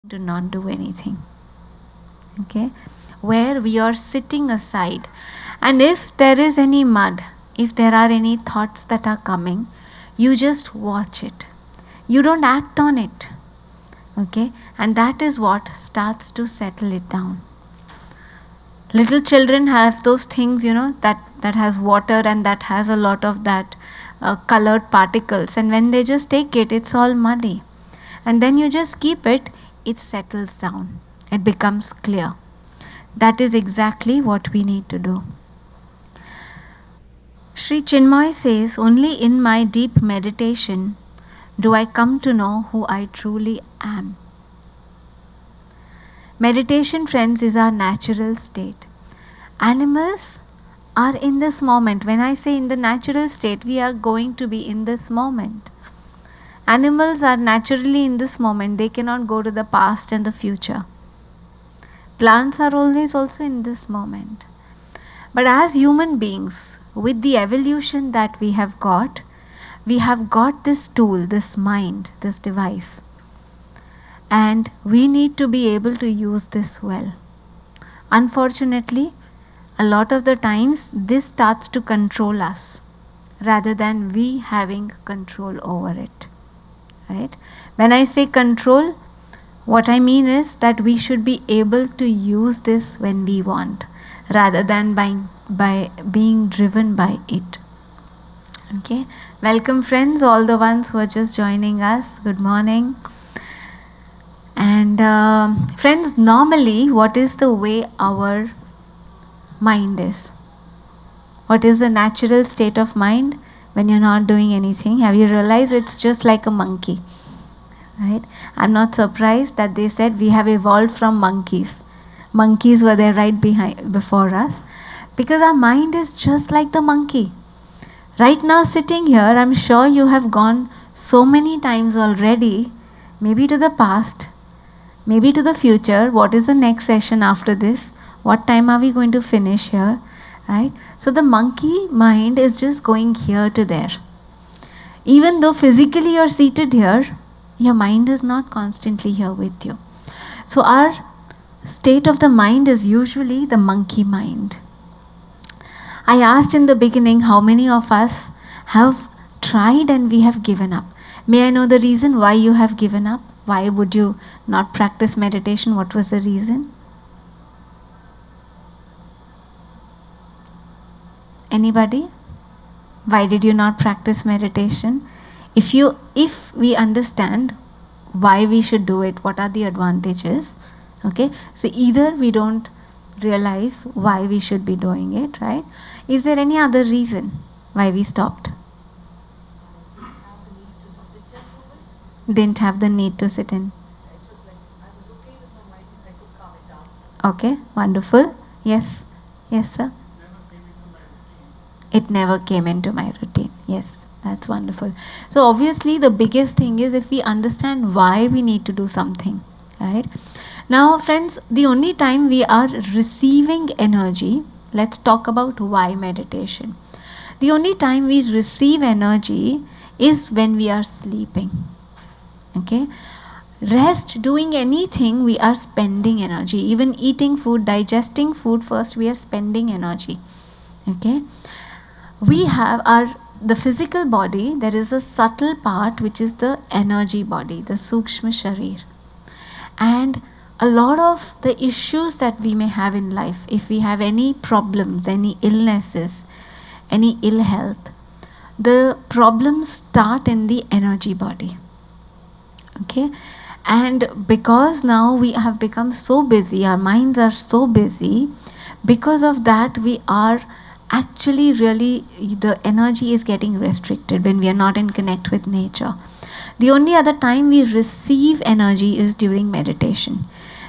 to not do anything. Okay, where we are sitting aside, and if there is any mud, if there are any thoughts that are coming, you just watch it, you don't act on it. Okay, and that is what starts to settle it down. Little children have those things, that has water and that has a lot of that colored particles, and when they just take it, it's all muddy, and then you just keep it, it settles down, it becomes clear. That is exactly what we need to do. Sri Chinmoy says, only in my deep meditation do I come to know who I truly am. Meditation, friends, is our natural state. Animals are in this moment. When I say in the natural state, we are going to be in this moment. Animals are naturally in this moment. They cannot go to the past and the future. Plants are always also in this moment. But as human beings, with the evolution that we have got this tool, this mind, this device. And we need to be able to use this well. Unfortunately, a lot of the times this starts to control us rather than we having control over it. Right? When I say control, what I mean is that we should be able to use this when we want, rather than by being driven by it. Okay, welcome friends, all the ones who are just joining us. Good morning. And friends, normally what is the way our mind is? What is the natural state of mind when you're not doing anything? Have you realized it's just like a monkey? Right? I'm not surprised that they said we have evolved from monkeys. Monkeys were there right before us, because our mind is just like the monkey. Right now sitting here, I'm sure you have gone so many times already, maybe to the past, maybe to the future. What is the next session after this? What time are we going to finish here? Right? So the monkey mind is just going here to there. Even though physically you're seated here, your mind is not constantly here with you. So our state of the mind is usually the monkey mind. I asked in the beginning how many of us have tried and we have given up. May I know the reason why you have given up? Why would you not practice meditation? What was the reason? Anybody? Why did you not practice meditation? If we understand why we should do it, what are the advantages? Okay, so either we don't realize why we should be doing it, right? Is there any other reason why we stopped? Didn't have the need to sit in. Okay, wonderful. Yes, yes, sir. It never came into my routine. Yes, that's wonderful. So obviously the biggest thing is if we understand why we need to do something, right? Now friends, the only time we are receiving energy, let's talk about why meditation. The only time we receive energy is when we are sleeping. Okay? Rest, doing anything, we are spending energy. Even eating food, digesting food, first we are spending energy. Okay? We have the physical body, there is a subtle part which is the energy body, the Sukshma Sharir. And a lot of the issues that we may have in life, if we have any problems, any illnesses, any ill health, the problems start in the energy body. Okay? And because now we have become so busy, our minds are so busy, because of that we are actually really, the energy is getting restricted when we are not in connect with nature. The only other time we receive energy is during meditation.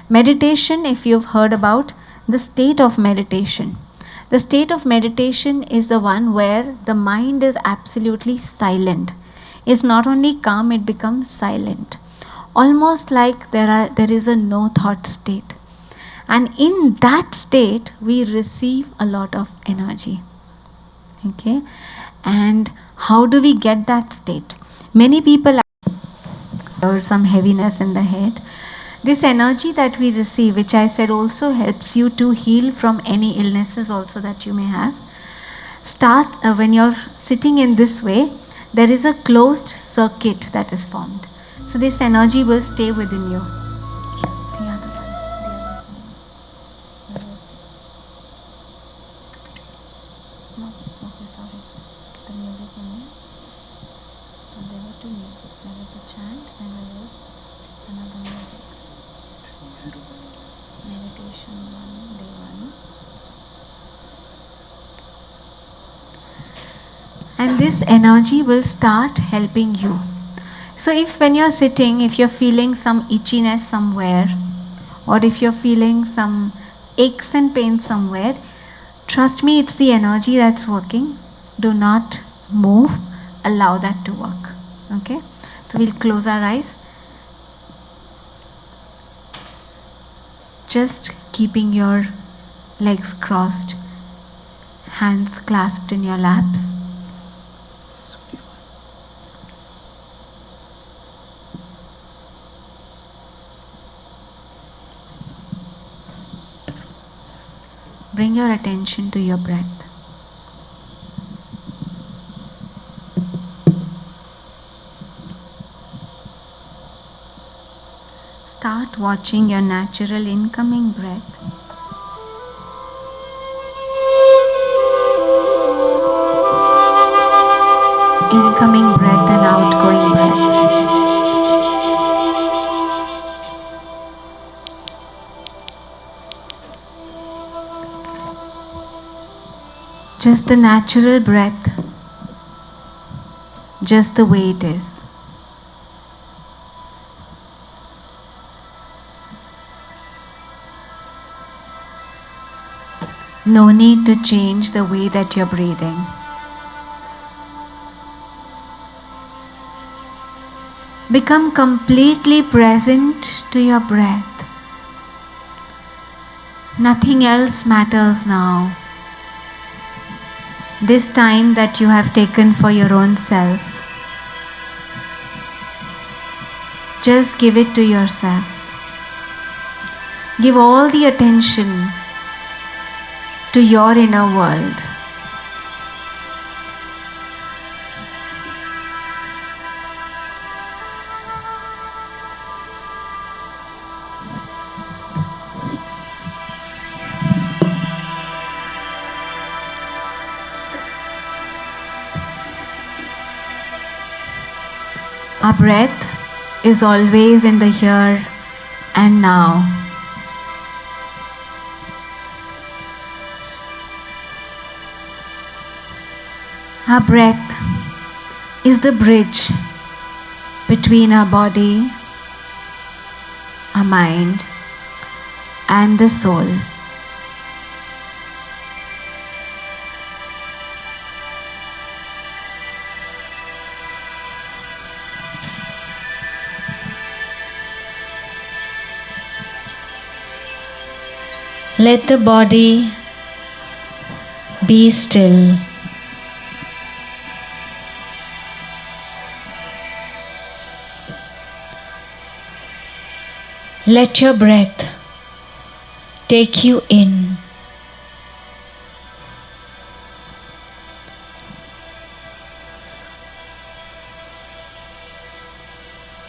Meditation, if you've heard about the state of meditation, the state of meditation is the one where the mind is absolutely silent. It's not only calm, it becomes silent. Almost like there is a no thought state. And in that state, we receive a lot of energy. Okay? And how do we get that state? Many people have some heaviness in the head. This energy that we receive, which I said also helps you to heal from any illnesses also that you may have, start when you're sitting in this way, there is a closed circuit that is formed. So this energy will stay within you. The other one, the other side. Where is it? No, okay, sorry. The music only. And there were two musics. There was a chant and there was another music. Meditation one, day one. And this energy will start helping you. So if when you're sitting, if you're feeling some itchiness somewhere, or if you're feeling some aches and pains somewhere, trust me, it's the energy that's working. Do not move. Allow that to work. Okay? So we'll close our eyes. Just keeping your legs crossed, hands clasped in your laps. Bring your attention to your breath. Start watching your natural incoming breath. Incoming breath and outgoing breath. Just the natural breath, just the way it is. No need to change the way that you're breathing. Become completely present to your breath. Nothing else matters now. This time that you have taken for your own self, just give it to yourself. Give all the attention to your inner world. Our breath is always in the here and now. Our breath is the bridge between our body, our mind, and the soul. Let the body be still. Let your breath take you in.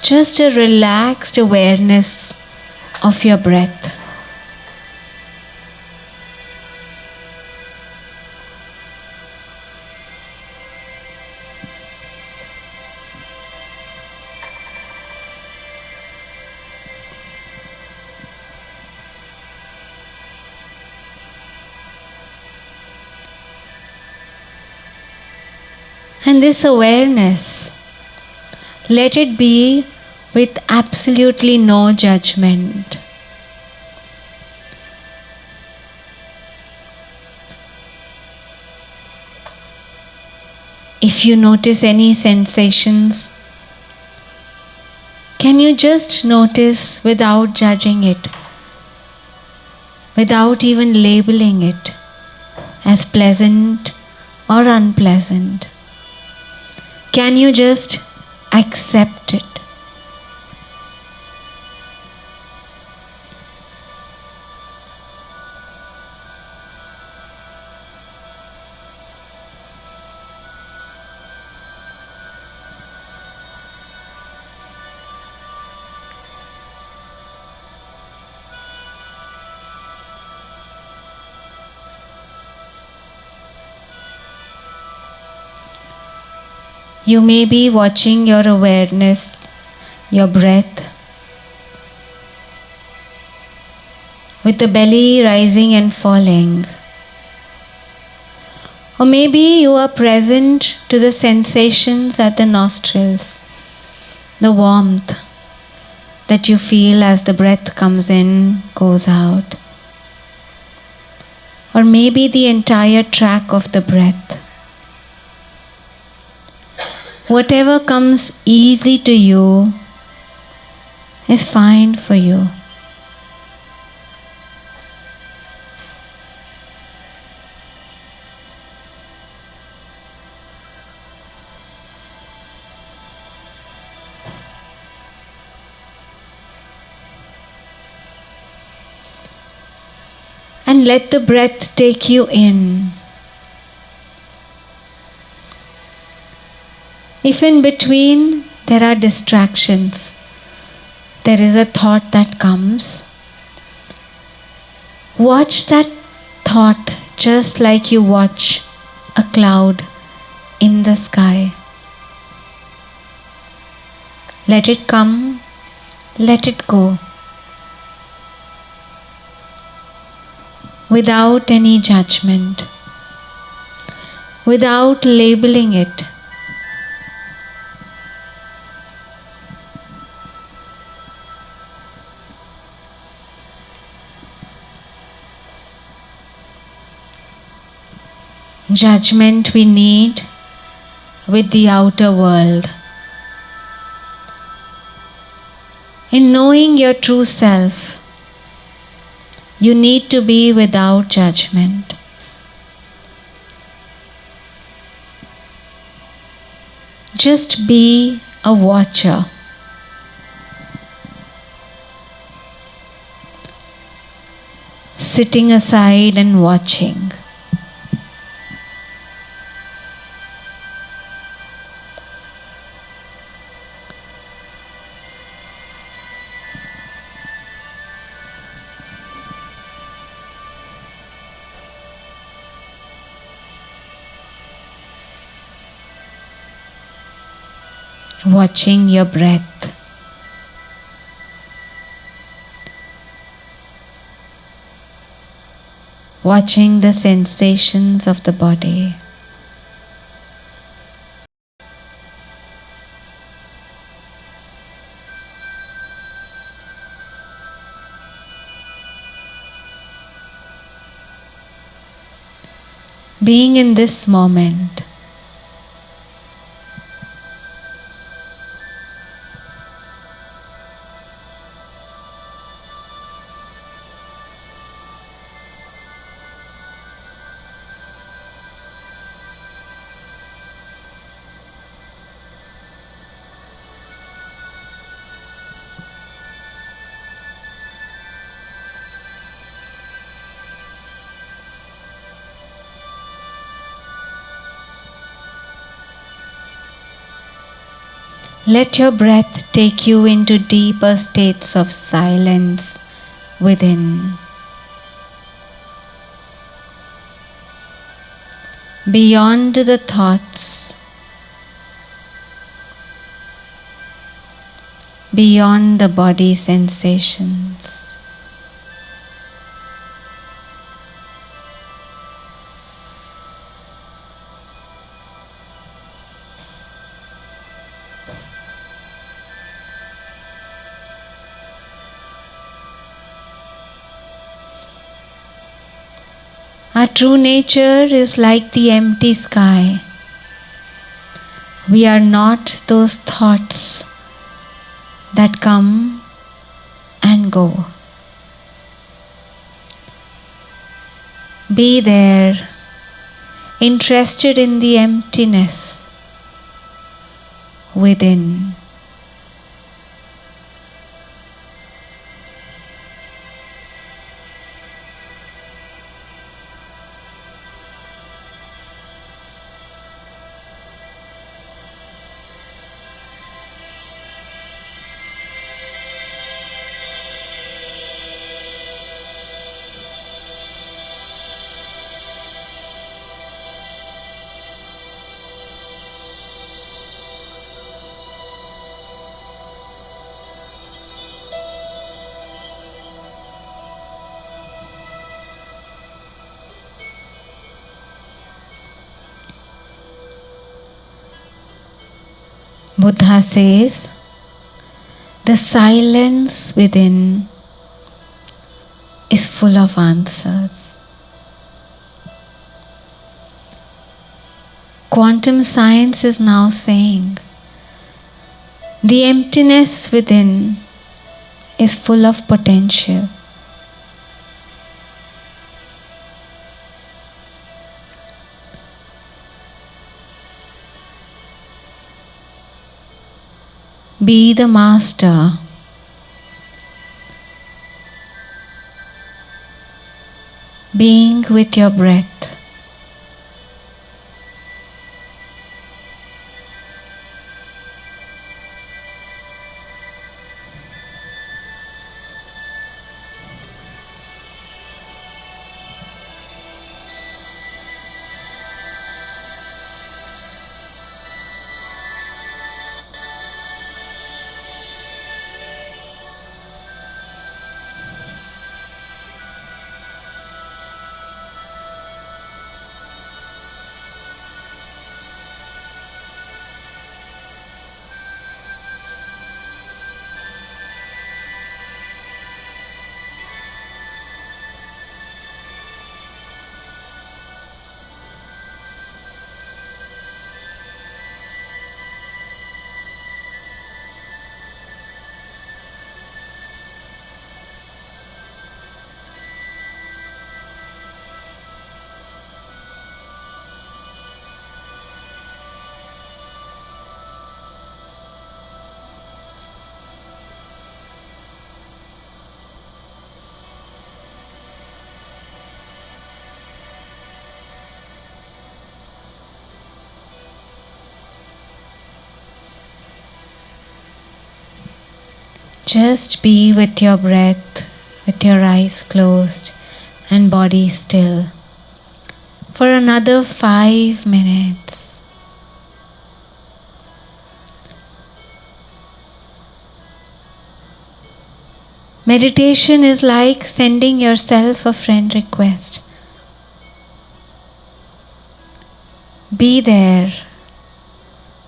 Just a relaxed awareness of your breath. And this awareness, let it be with absolutely no judgment. If you notice any sensations, can you just notice without judging it, without even labeling it as pleasant or unpleasant? Can you just accept it? You may be watching your awareness, your breath, with the belly rising and falling. Or maybe you are present to the sensations at the nostrils, the warmth that you feel as the breath comes in, goes out. Or maybe the entire track of the breath. Whatever comes easy to you is fine for you. And let the breath take you in. If in between there are distractions, there is a thought that comes, watch that thought just like you watch a cloud in the sky. Let it come, let it go, without any judgment, without labeling it. Judgment we need with the outer world. In knowing your true self, you need to be without judgment. Just be a watcher. Sitting aside and watching. Watching your breath. Watching the sensations of the body. Being in this moment. Let your breath take you into deeper states of silence within. Beyond the thoughts, beyond the body sensations. Our true nature is like the empty sky. We are not those thoughts that come and go. Be there, interested in the emptiness within. Buddha says, the silence within is full of answers. Quantum science is now saying the emptiness within is full of potential. Be the master. Being with your breath. Just be with your breath, with your eyes closed and body still for another 5 minutes. Meditation is like sending yourself a friend request. Be there,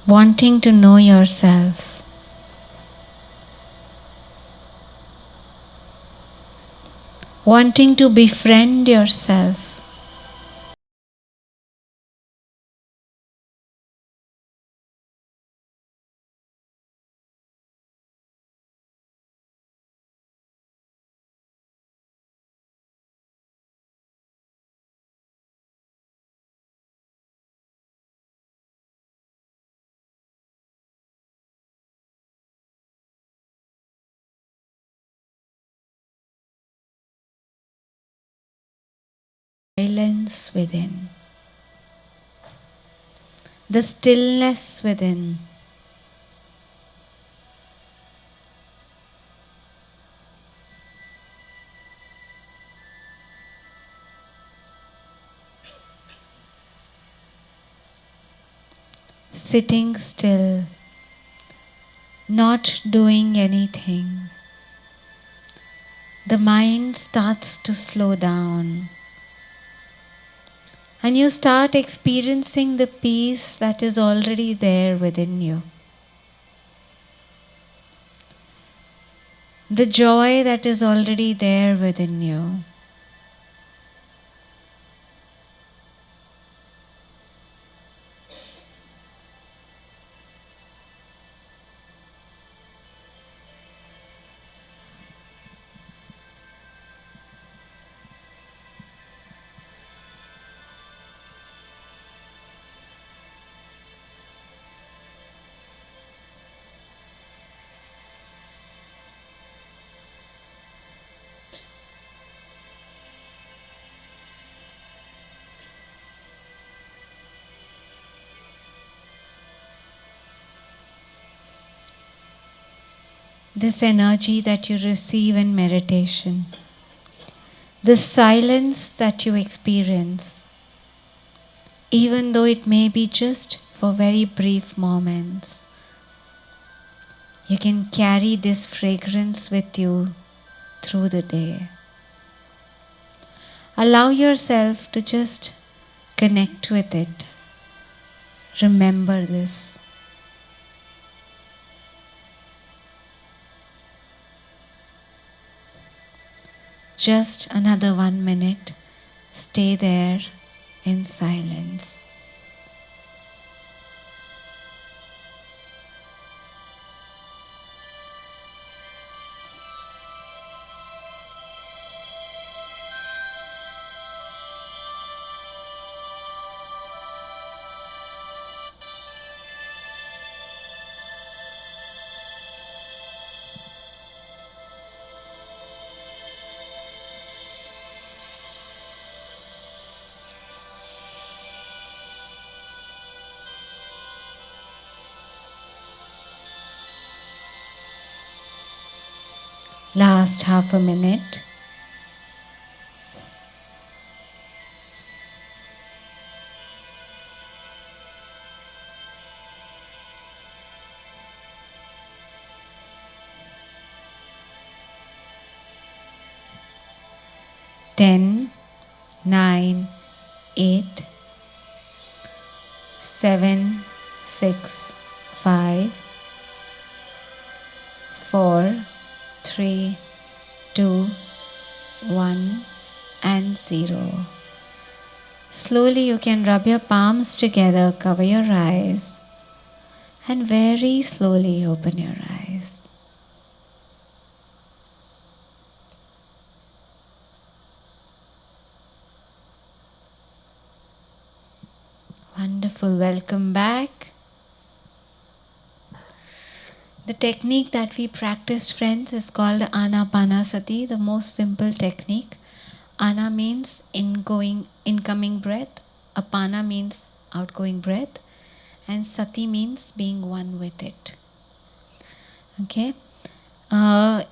wanting to know yourself. Wanting to befriend yourself. Silence within. The stillness within. Sitting still, not doing anything. The mind starts to slow down. And you start experiencing the peace that is already there within you. The joy that is already there within you. This energy that you receive in meditation, this silence that you experience, even though it may be just for very brief moments, you can carry this fragrance with you through the day. Allow yourself to just connect with it. Remember this. Just another 1 minute. Stay there in silence. Last half a minute. Ten, 9, 8, 7, 6, 5, 4, 3, 2, 1 and 0. Slowly you can rub your palms together, cover your eyes and very slowly open your eyes. Wonderful, welcome back. The technique that we practiced, friends, is called Anapanasati, the most simple technique. Ana means incoming breath, Apana means outgoing breath, and Sati means being one with it. Okay? I'd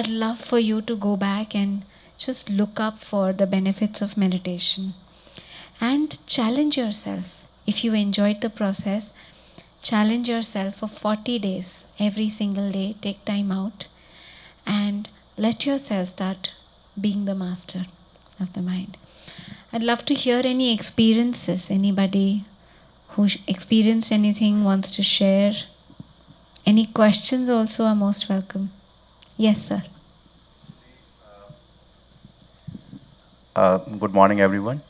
love for you to go back and just look up for the benefits of meditation and challenge yourself. If you enjoyed the process, challenge yourself for 40 days. Every single day, take time out and let yourself start being the master of the mind. I'd love to hear any experiences. Anybody who experienced anything wants to share. Any questions also are most welcome. Yes, sir. Good morning, everyone.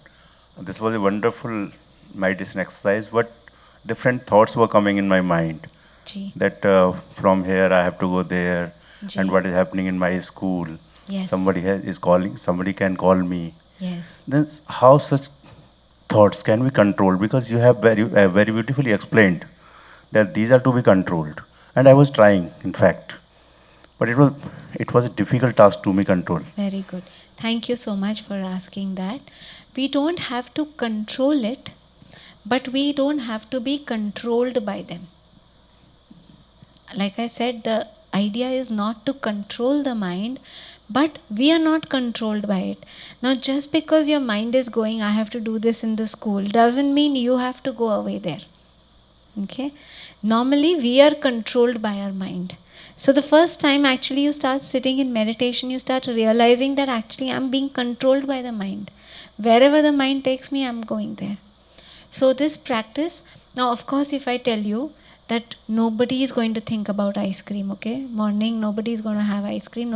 This was a wonderful meditation exercise. What different thoughts were coming in my mind? Ji. That from here I have to go there, Ji. and what is happening in my school. Yes. Is calling. Somebody can call me. Yes. Then how such thoughts can be controlled? Because you have very beautifully explained that these are to be controlled, and I was trying, in fact, but it was a difficult task to me control. Very good. Thank you so much for asking that. We don't have to control it, but we don't have to be controlled by them. Like I said, the idea is not to control the mind, but we are not controlled by it. Now, just because your mind is going, I have to do this in the school, doesn't mean you have to go away there. Okay? Normally, we are controlled by our mind. So, the first time actually you start sitting in meditation, you start realizing that actually I'm being controlled by the mind. Wherever the mind takes me, I'm going there. So, this practice, now, of course, if I tell you that nobody is going to think about ice cream, okay? Morning, nobody is going to have ice cream.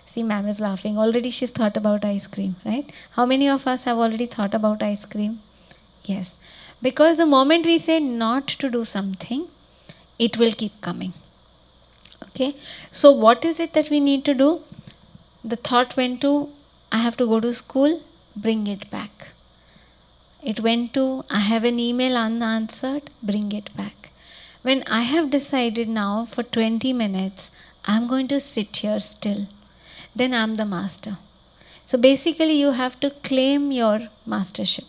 See, ma'am is laughing. Already she's thought about ice cream, right? How many of us have already thought about ice cream? Yes. Because the moment we say not to do something, it will keep coming. Okay. So, what is it that we need to do? The thought went to, I have to go to school, bring it back. It went to, I have an email unanswered, bring it back. When I have decided now for 20 minutes, I'm going to sit here still, then I'm the master. So basically, you have to claim your mastership.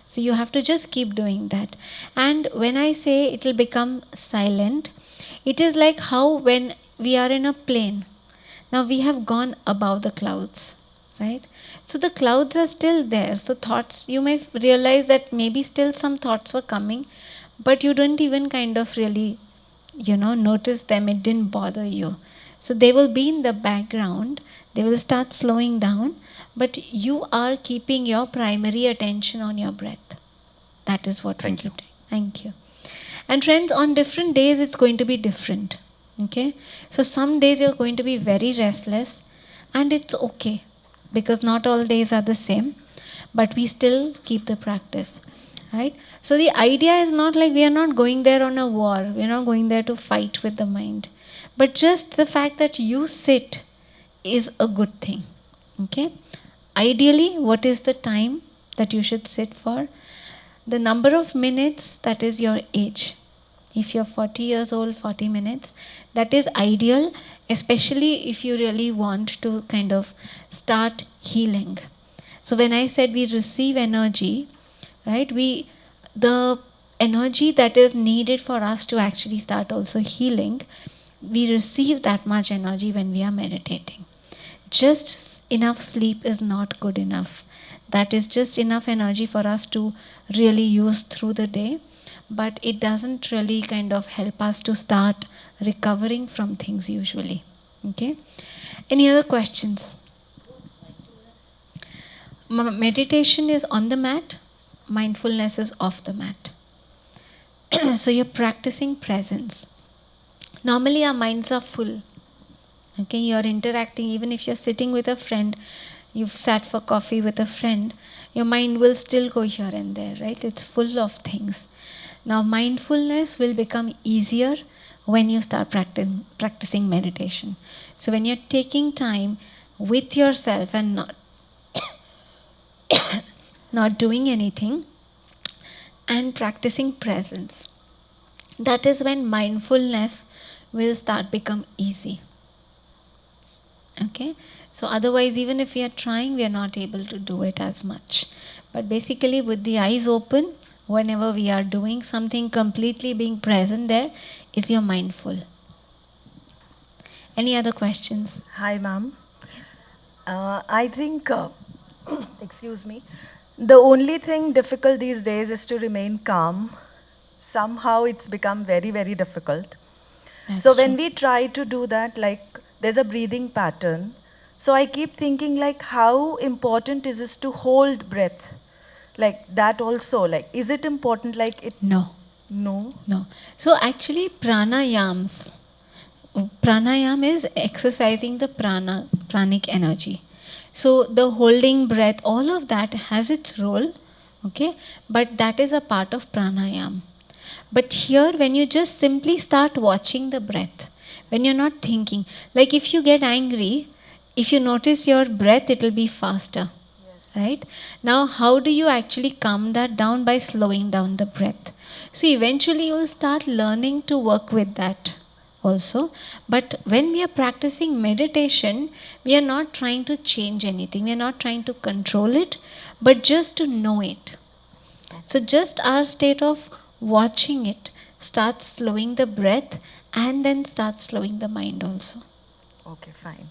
So you have to just keep doing that. And when I say it will become silent, it is like how when we are in a plane. Now we have gone above the clouds, right? So the clouds are still there. So thoughts, you may realize that maybe still some thoughts were coming, but you didn't even kind of really, notice them. It didn't bother you. So they will be in the background. They will start slowing down, but you are keeping your primary attention on your breath. That is what we keep doing. Thank you. And friends, on different days, it's going to be different. Okay? So some days you're going to be very restless, and it's okay. because not all days are the same, but we still keep the practice, right? So the idea is not like we are not going there on a war, we are not going there to fight with the mind, but just the fact that you sit is a good thing. Okay, ideally, what is the time that you should sit for? The number of minutes, that is your age. If you're 40 years old, 40 minutes, that is ideal, especially if you really want to kind of start healing. So when I said we receive energy, right, the energy that is needed for us to actually start also healing, we receive that much energy when we are meditating. Just enough sleep is not good enough. That is just enough energy for us to really use through the day, but it doesn't really kind of help us to start recovering from things usually. Okay? Any other questions? Meditation is on the mat, mindfulness is off the mat. So you're practicing presence. Normally, our minds are full. Okay, you're interacting, even if you're sitting with a friend, you've sat for coffee with a friend, your mind will still go here and there, right? It's full of things. Now mindfulness will become easier when you start practicing meditation. So when you're taking time with yourself and not doing anything and practicing presence, that is when mindfulness will start become easy. Okay, so otherwise, even if we are trying, we are not able to do it as much. But basically, with the eyes open, whenever we are doing something, completely being present there, is your mindful. Any other questions? Hi, ma'am. I think, excuse me, the only thing difficult these days is to remain calm. Somehow it's become very, very difficult. That's So true. when we try to do that, like there's a breathing pattern. So I keep thinking like how important is it to hold breath? Like that also, like is it important like it? No, No. no. So actually, pranayam is exercising the pranic energy. So the holding breath, all of that has its role, okay, but that is a part of pranayam. But here, when you just simply start watching the breath, when you're not thinking, like if you get angry, if you notice your breath, it will be faster, right? Now, how do you actually calm that down? By slowing down the breath. So eventually you will start learning to work with that also. But when we are practicing meditation, we are not trying to change anything, we are not trying to control it, but just to know it. So just our state of watching it starts slowing the breath and then starts slowing the mind also. Okay, fine.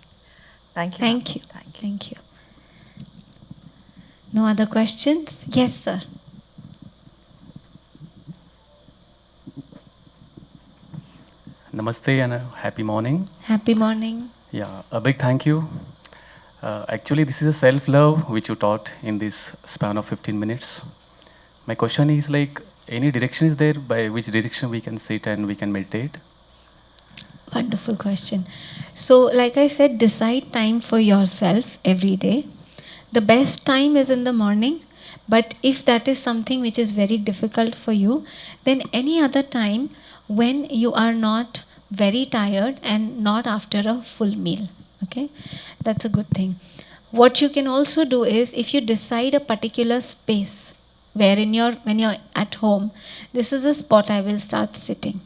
Thank you, ma'am. Thank you. Thank you. Thank you. No other questions? Yes, sir. Namaste and a happy morning. Happy morning. Yeah, a big thank you. Actually, this is a self love which you taught in this span of 15 minutes. My question is like, any direction is there by which direction we can sit and we can meditate? Wonderful question. So, like I said, decide time for yourself every day. The best time is in the morning, but if that is something which is very difficult for you, then any other time when you are not very tired and not after a full meal. Okay, that's a good thing. What you can also do is, if you decide a particular space where when you're at home, this is a spot I will start sitting.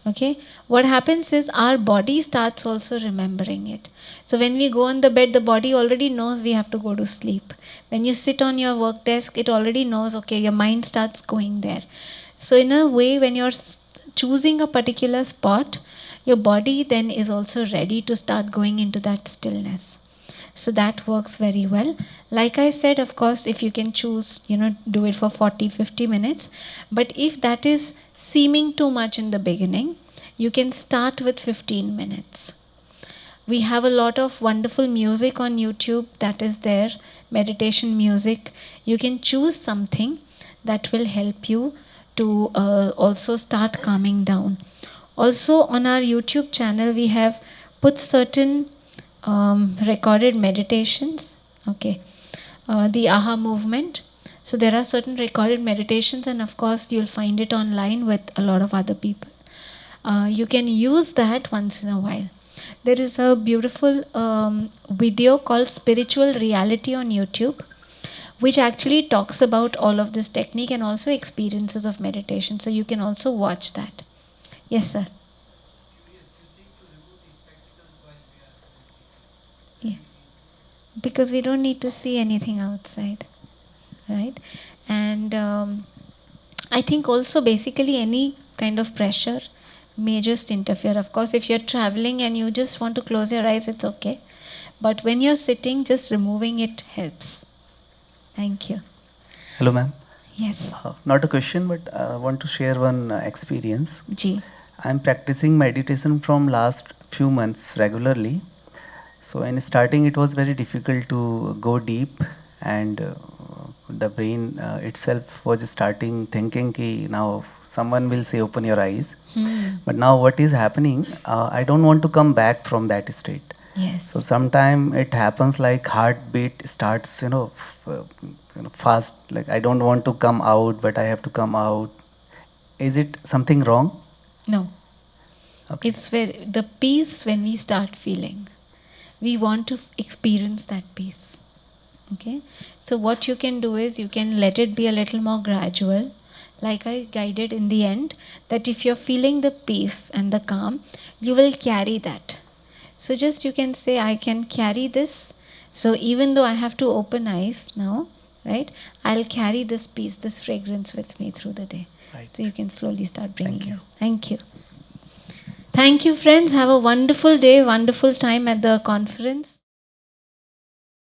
Okay, what happens is our body starts also remembering it. So when we go on the bed, the body already knows we have to go to sleep. When you sit on your work desk, it already knows, okay, your mind starts going there. So in a way, when you're choosing a particular spot, your body then is also ready to start going into that stillness. So that works very well. Like I said, of course, if you can choose, do it for 40-50 minutes. But if that is seeming too much in the beginning, you can start with 15 minutes. We have a lot of wonderful music on YouTube that is there, meditation music. You can choose something that will help you to also start calming down. Also, on our YouTube channel, we have put certain recorded meditations Okay. The AHA movement. So there are certain recorded meditations, and of course you'll find it online with a lot of other people. You can use that once in a while. There is a beautiful video called Spiritual Reality on YouTube, which actually talks about all of this technique and also experiences of meditation. So you can also watch that. Yes, sir. Yeah. Because we don't need to see anything outside, right? And I think also basically any kind of pressure may just interfere. Of course, if you're traveling and you just want to close your eyes, it's okay. But when you're sitting, just removing it helps. Thank you. Hello, ma'am. Yes. Not a question, but I want to share one experience. Ji. I'm practicing meditation from last few months regularly. So in starting, it was very difficult to go deep, and the brain itself was starting thinking, "Ki now someone will say, open your eyes." But now what is happening? I don't want to come back from that state. Yes. So sometime it happens like heartbeat starts, fast. Like I don't want to come out, but I have to come out. Is it something wrong? No. Okay. It's where the peace when we start feeling. We want to experience that peace. Okay. So what you can do is you can let it be a little more gradual. Like I guided in the end, that if you're feeling the peace and the calm, you will carry that. So just you can say, I can carry this. So even though I have to open eyes now, right, I'll carry this peace, this fragrance with me through the day. Right. So you can slowly start bringing Thank you. it. Thank you. Thank you, friends. Have a wonderful day, wonderful time at the conference.